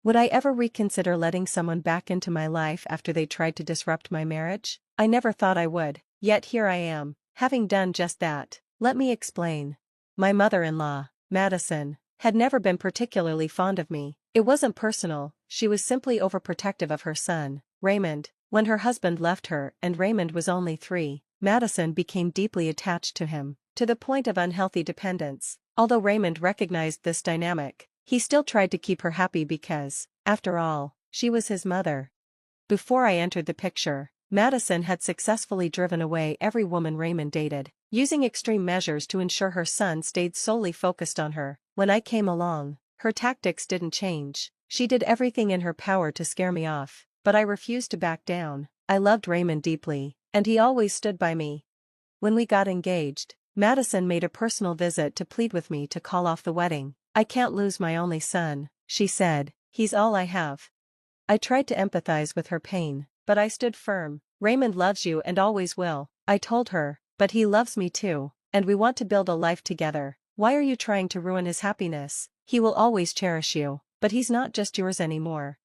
Would I ever reconsider letting someone back into my life after they tried to disrupt my marriage? I never thought I would, yet here I am, having done just that. Let me explain. My mother-in-law, Madison, had never been particularly fond of me. It wasn't personal, she was simply overprotective of her son, Raymond. When her husband left her and Raymond was only 3, Madison became deeply attached to him, to the point of unhealthy dependence. Although Raymond recognized this dynamic, he still tried to keep her happy because, after all, she was his mother. Before I entered the picture, Madison had successfully driven away every woman Raymond dated, using extreme measures to ensure her son stayed solely focused on her. When I came along, her tactics didn't change. She did everything in her power to scare me off, but I refused to back down. I loved Raymond deeply, and he always stood by me. When we got engaged, Madison made a personal visit to plead with me to call off the wedding. I can't lose my only son, she said, he's all I have. I tried to empathize with her pain, but I stood firm. Raymond loves you and always will, I told her, but he loves me too, and we want to build a life together. Why are you trying to ruin his happiness? He will always cherish you, but he's not just yours anymore.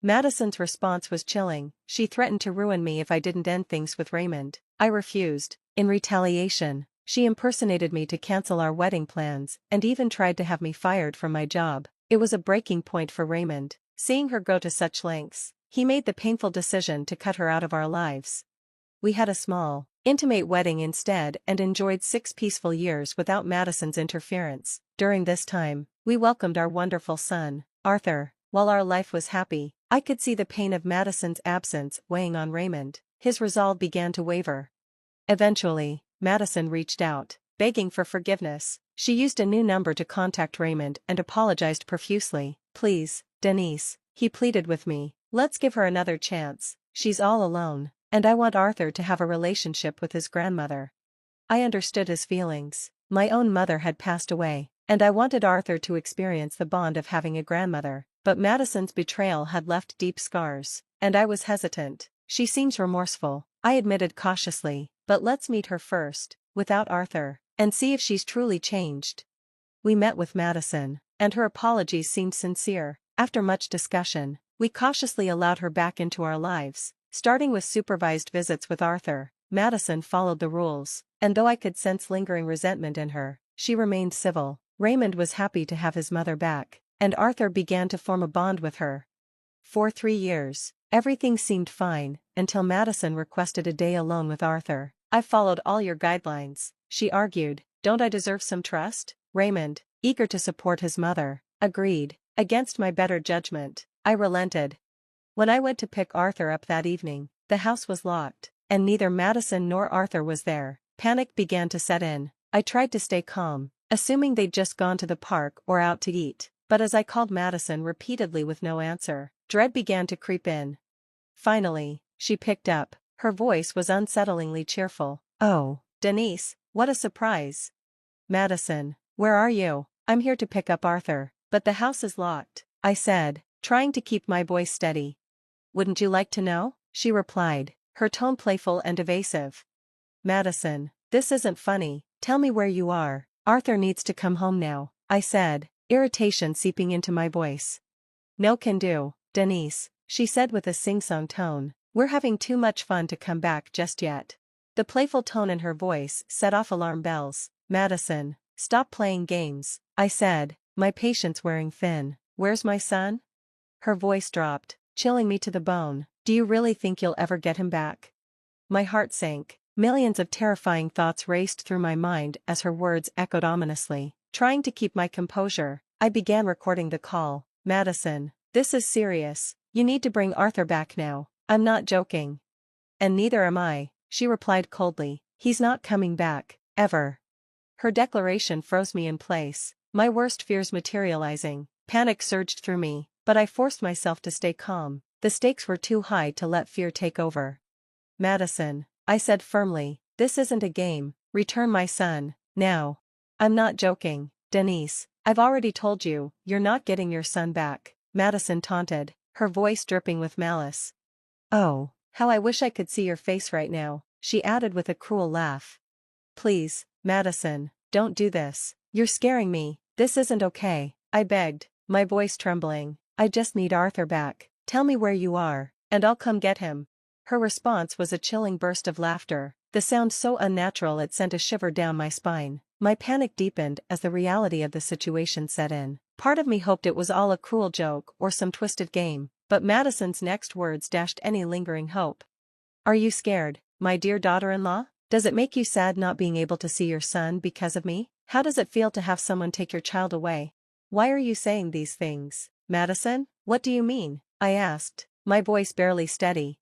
Madison's response was chilling. She threatened to ruin me if I didn't end things with Raymond. I refused. In retaliation, she impersonated me to cancel our wedding plans and even tried to have me fired from my job. It was a breaking point for Raymond. Seeing her go to such lengths, he made the painful decision to cut her out of our lives. We had a small, intimate wedding instead and enjoyed 6 peaceful years without Madison's interference. During this time, we welcomed our wonderful son, Arthur. While our life was happy, I could see the pain of Madison's absence weighing on Raymond. His resolve began to waver. Eventually, Madison reached out, begging for forgiveness. She used a new number to contact Raymond and apologized profusely. Please, Denise, he pleaded with me. Let's give her another chance. She's all alone, and I want Arthur to have a relationship with his grandmother. I understood his feelings. My own mother had passed away, and I wanted Arthur to experience the bond of having a grandmother. But Madison's betrayal had left deep scars, and I was hesitant. She seems remorseful, I admitted cautiously, but let's meet her first, without Arthur, and see if she's truly changed. We met with Madison, and her apologies seemed sincere. After much discussion, we cautiously allowed her back into our lives, starting with supervised visits with Arthur. Madison followed the rules, and though I could sense lingering resentment in her, she remained civil. Raymond was happy to have his mother back, and Arthur began to form a bond with her. For 3 years, everything seemed fine, until Madison requested a day alone with Arthur. I followed all your guidelines, she argued. Don't I deserve some trust? Raymond, eager to support his mother, agreed. Against my better judgment, I relented. When I went to pick Arthur up that evening, the house was locked, and neither Madison nor Arthur was there. Panic began to set in. I tried to stay calm, assuming they'd just gone to the park or out to eat, but as I called Madison repeatedly with no answer, dread began to creep in. Finally, she picked up. Her voice was unsettlingly cheerful. Oh, Denise, what a surprise. Madison, where are you? I'm here to pick up Arthur, but the house is locked, I said, trying to keep my voice steady. Wouldn't you like to know? She replied, her tone playful and evasive. Madison, this isn't funny. Tell me where you are. Arthur needs to come home now, I said, irritation seeping into my voice. No can do, Denise, she said with a sing-song tone. We're having too much fun to come back just yet. The playful tone in her voice set off alarm bells. Madison, stop playing games, I said, my patience wearing thin. Where's my son? Her voice dropped, chilling me to the bone. Do you really think you'll ever get him back? My heart sank. Millions of terrifying thoughts raced through my mind as her words echoed ominously. Trying to keep my composure, I began recording the call. Madison, this is serious. You need to bring Arthur back now. I'm not joking. And neither am I, she replied coldly. He's not coming back, ever. Her declaration froze me in place, my worst fears materializing. Panic surged through me, but I forced myself to stay calm. The stakes were too high to let fear take over. Madison, I said firmly, this isn't a game. Return my son, now. I'm not joking, Denise. I've already told you, you're not getting your son back, Madison taunted, her voice dripping with malice. Oh, how I wish I could see your face right now, she added with a cruel laugh. Please, Madison, don't do this. You're scaring me. This isn't okay, I begged, my voice trembling. I just need Arthur back. Tell me where you are, and I'll come get him. Her response was a chilling burst of laughter, the sound so unnatural it sent a shiver down my spine. My panic deepened as the reality of the situation set in. Part of me hoped it was all a cruel joke or some twisted game, but Madison's next words dashed any lingering hope. Are you scared, my dear daughter-in-law? Does it make you sad not being able to see your son because of me? How does it feel to have someone take your child away? Why are you saying these things, Madison? What do you mean? I asked, my voice barely steady.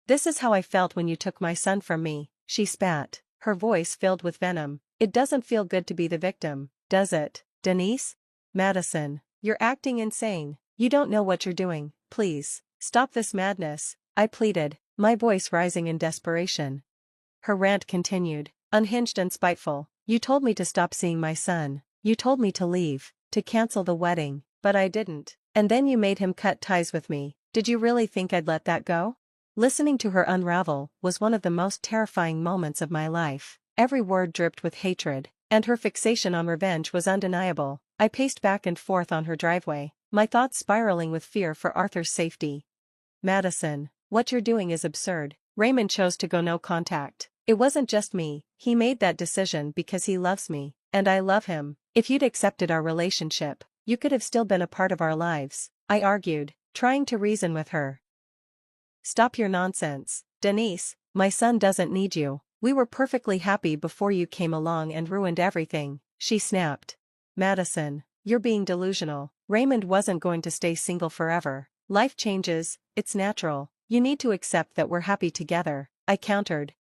This is how I felt when you took my son from me, she spat, her voice filled with venom. It doesn't feel good to be the victim, does it, Denise? Madison, you're acting insane. You don't know what you're doing. Please, stop this madness, I pleaded, my voice rising in desperation. Her rant continued, unhinged and spiteful. You told me to stop seeing my son. You told me to leave, to cancel the wedding, but I didn't. And then you made him cut ties with me. Did you really think I'd let that go? Listening to her unravel was one of the most terrifying moments of my life. Every word dripped with hatred, and her fixation on revenge was undeniable. I paced back and forth on her driveway, my thoughts spiraling with fear for Arthur's safety. Madison, what you're doing is absurd. Raymond chose to go no contact. It wasn't just me, he made that decision because he loves me, and I love him. If you'd accepted our relationship, you could have still been a part of our lives, I argued, trying to reason with her. Stop your nonsense, Denise, my son doesn't need you. We were perfectly happy before you came along and ruined everything, she snapped. Madison, you're being delusional. Raymond wasn't going to stay single forever. Life changes, it's natural. You need to accept that we're happy together, I countered.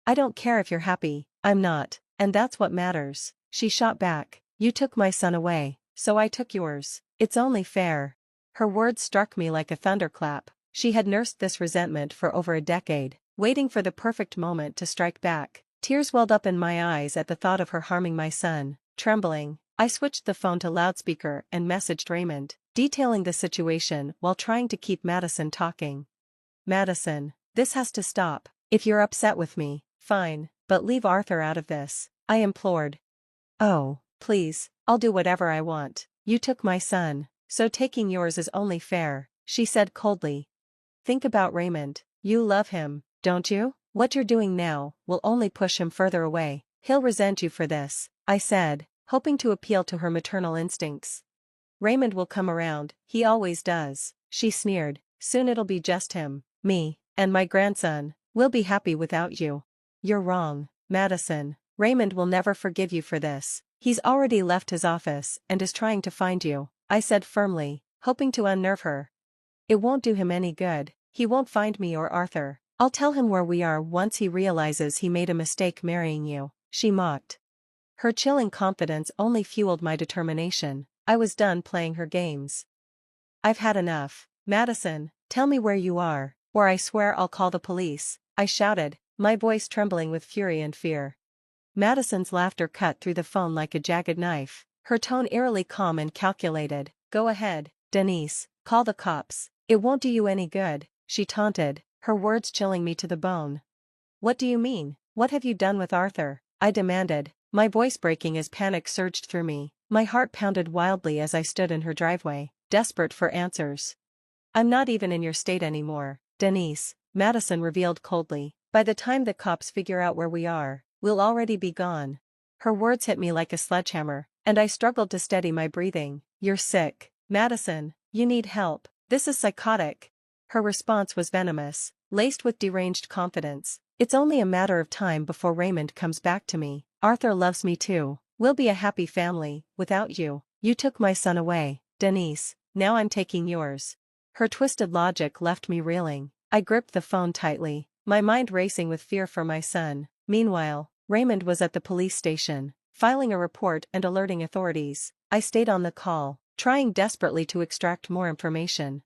I don't care if you're happy, I'm not, and that's what matters, she shot back. You took my son away, so I took yours. It's only fair. Her words struck me like a thunderclap. She had nursed this resentment for over a decade, waiting for the perfect moment to strike back. Tears welled up in my eyes at the thought of her harming my son. Trembling, I switched the phone to loudspeaker and messaged Raymond, detailing the situation while trying to keep Madison talking. Madison, this has to stop. If you're upset with me, fine, but leave Arthur out of this, I implored. Oh, please, I'll do whatever I want. You took my son, so taking yours is only fair, she said coldly. Think about Raymond. You love him, don't you? What you're doing now will only push him further away. He'll resent you for this, I said, hoping to appeal to her maternal instincts. Raymond will come around, he always does, she sneered. Soon it'll be just him, me, and my grandson. We'll be happy without you. You're wrong, Madison. Raymond will never forgive you for this. He's already left his office and is trying to find you, I said firmly, hoping to unnerve her. It won't do him any good. He won't find me or Arthur. I'll tell him where we are once he realizes he made a mistake marrying you, she mocked. Her chilling confidence only fueled my determination. I was done playing her games. I've had enough. Madison, tell me where you are, or I swear I'll call the police, I shouted, my voice trembling with fury and fear. Madison's laughter cut through the phone like a jagged knife, her tone eerily calm and calculated. Go ahead, Denise, call the cops. It won't do you any good, she taunted, her words chilling me to the bone. What do you mean? What have you done with Arthur? I demanded, my voice breaking as panic surged through me. My heart pounded wildly as I stood in her driveway, desperate for answers. I'm not even in your state anymore, Denise, Madison revealed coldly. By the time the cops figure out where we are, we'll already be gone. Her words hit me like a sledgehammer, and I struggled to steady my breathing. You're sick, Madison, you need help. This is psychotic. Her response was venomous, laced with deranged confidence. It's only a matter of time before Raymond comes back to me. Arthur loves me too. We'll be a happy family, without you. You took my son away, Denise, now I'm taking yours. Her twisted logic left me reeling. I gripped the phone tightly, my mind racing with fear for my son. Meanwhile, Raymond was at the police station, filing a report and alerting authorities. I stayed on the call, trying desperately to extract more information.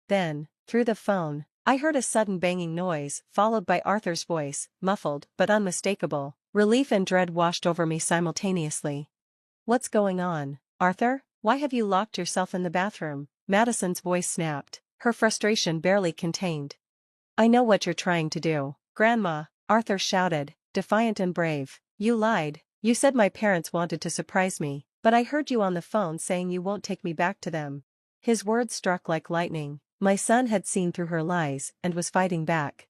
Then, through the phone, I heard a sudden banging noise, followed by Arthur's voice, muffled but unmistakable. Relief and dread washed over me simultaneously. What's going on, Arthur? Why have you locked yourself in the bathroom? Madison's voice snapped, her frustration barely contained. I know what you're trying to do, Grandma, Arthur shouted, defiant and brave. You lied. You said my parents wanted to surprise me, but I heard you on the phone saying you won't take me back to them. His words struck like lightning. My son had seen through her lies and was fighting back.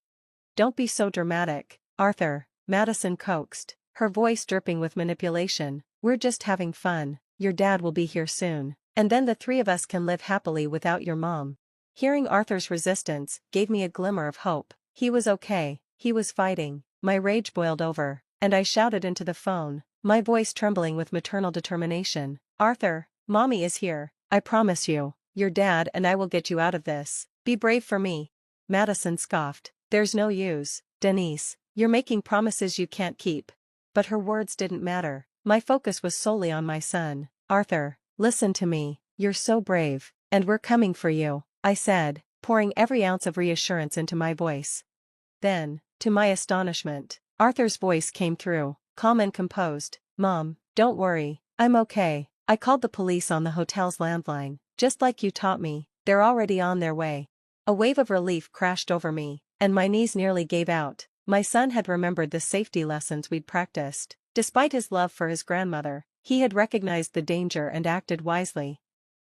Don't be so dramatic, Arthur, Madison coaxed, her voice dripping with manipulation. We're just having fun. Your dad will be here soon, and then the three of us can live happily without your mom. Hearing Arthur's resistance gave me a glimmer of hope. He was okay, he was fighting. My rage boiled over, and I shouted into the phone, my voice trembling with maternal determination. Arthur, Mommy is here, I promise you. Your dad and I will get you out of this. Be brave for me. Madison scoffed. There's no use, Denise. You're making promises you can't keep. But her words didn't matter. My focus was solely on my son. Arthur, listen to me. You're so brave, and we're coming for you, I said, pouring every ounce of reassurance into my voice. Then, to my astonishment, Arthur's voice came through, calm and composed. Mom, don't worry, I'm okay. I called the police on the hotel's landline, just like you taught me. They're already on their way. A wave of relief crashed over me, and my knees nearly gave out. My son had remembered the safety lessons we'd practiced. Despite his love for his grandmother, he had recognized the danger and acted wisely.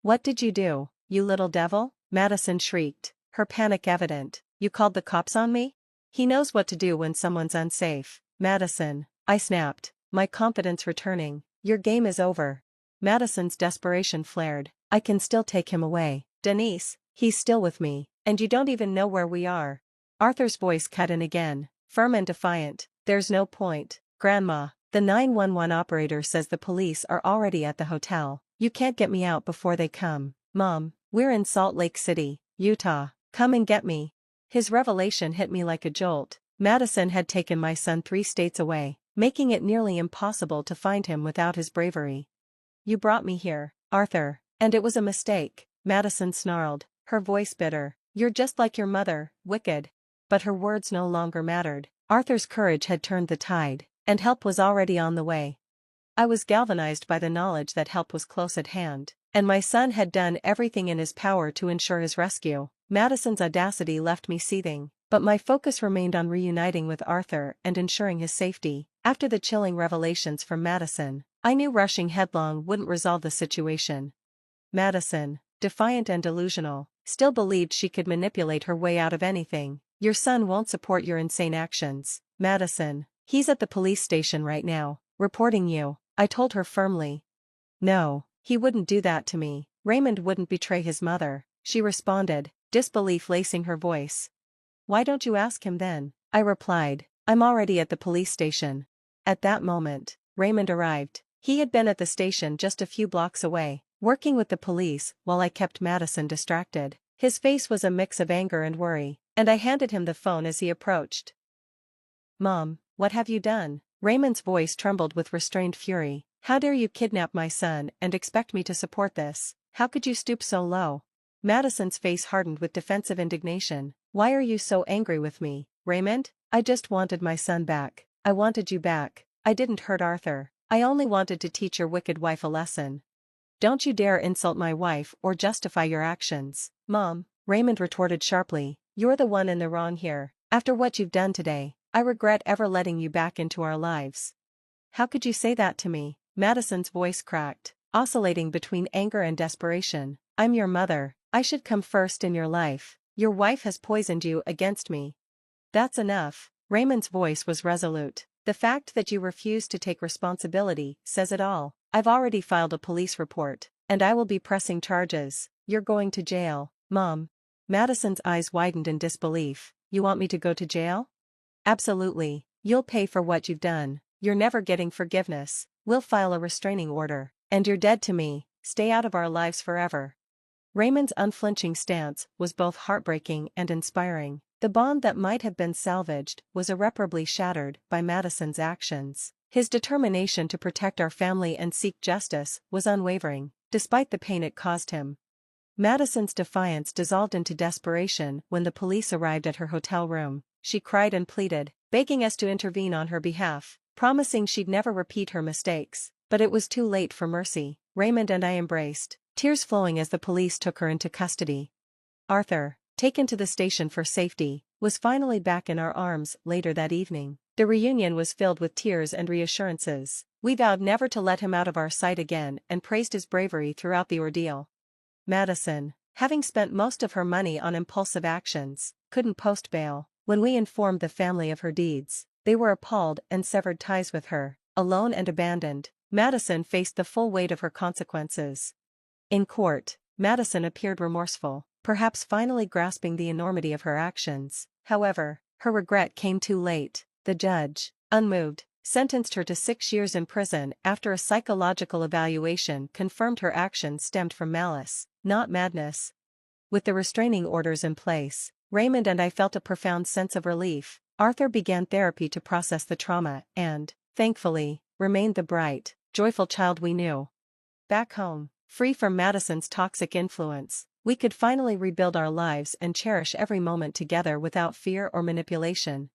What did you do, you little devil? Madison shrieked, her panic evident. You called the cops on me? He knows what to do when someone's unsafe. Madison, I snapped, my confidence returning. Your game is over. Madison's desperation flared. I can still take him away. Denise, he's still with me, and you don't even know where we are. Arthur's voice cut in again, firm and defiant. There's no point, Grandma. The 911 operator says the police are already at the hotel. You can't get me out before they come. Mom, we're in Salt Lake City, Utah. Come and get me. His revelation hit me like a jolt. Madison had taken my son 3 states away, making it nearly impossible to find him without his bravery. You brought me here, Arthur, and it was a mistake, Madison snarled, her voice bitter. You're just like your mother, wicked. But her words no longer mattered. Arthur's courage had turned the tide, and help was already on the way. I was galvanized by the knowledge that help was close at hand, and my son had done everything in his power to ensure his rescue. Madison's audacity left me seething, but my focus remained on reuniting with Arthur and ensuring his safety. After the chilling revelations from Madison, I knew rushing headlong wouldn't resolve the situation. Madison, defiant and delusional, still believed she could manipulate her way out of anything. Your son won't support your insane actions, Madison. He's at the police station right now, reporting you, I told her firmly. No, he wouldn't do that to me. Raymond wouldn't betray his mother, she responded, disbelief lacing her voice. Why don't you ask him then? I replied, I'm already at the police station. At that moment, Raymond arrived. He had been at the station just a few blocks away, working with the police while I kept Madison distracted. His face was a mix of anger and worry, and I handed him the phone as he approached. Mom, what have you done? Raymond's voice trembled with restrained fury. How dare you kidnap my son and expect me to support this? How could you stoop so low? Madison's face hardened with defensive indignation. Why are you so angry with me, Raymond? I just wanted my son back. I wanted you back. I didn't hurt Arthur. I only wanted to teach your wicked wife a lesson. Don't you dare insult my wife or justify your actions. Mom, Raymond retorted sharply, you're the one in the wrong here. After what you've done today, I regret ever letting you back into our lives. How could you say that to me? Madison's voice cracked, oscillating between anger and desperation. I'm your mother. I should come first in your life. Your wife has poisoned you against me. That's enough. Raymond's voice was resolute. The fact that you refuse to take responsibility says it all. I've already filed a police report, and I will be pressing charges. You're going to jail, Mom. Madison's eyes widened in disbelief. You want me to go to jail? Absolutely. You'll pay for what you've done. You're never getting forgiveness. We'll file a restraining order, and you're dead to me. Stay out of our lives forever. Raymond's unflinching stance was both heartbreaking and inspiring. The bond that might have been salvaged was irreparably shattered by Madison's actions. His determination to protect our family and seek justice was unwavering, despite the pain it caused him. Madison's defiance dissolved into desperation when the police arrived at her hotel room. She cried and pleaded, begging us to intervene on her behalf, promising she'd never repeat her mistakes. But it was too late for mercy. Raymond and I embraced, tears flowing as the police took her into custody. Arthur, taken to the station for safety, was finally back in our arms later that evening. The reunion was filled with tears and reassurances. We vowed never to let him out of our sight again and praised his bravery throughout the ordeal. Madison, having spent most of her money on impulsive actions, couldn't post bail. When we informed the family of her deeds, they were appalled and severed ties with her. Alone and abandoned, Madison faced the full weight of her consequences. In court, Madison appeared remorseful, perhaps finally grasping the enormity of her actions. However, her regret came too late. The judge, unmoved, sentenced her to 6 years in prison after a psychological evaluation confirmed her actions stemmed from malice, not madness. With the restraining orders in place, Raymond and I felt a profound sense of relief. Arthur began therapy to process the trauma and, thankfully, remained the bright, joyful child we knew. Back home, free from Madison's toxic influence, we could finally rebuild our lives and cherish every moment together without fear or manipulation.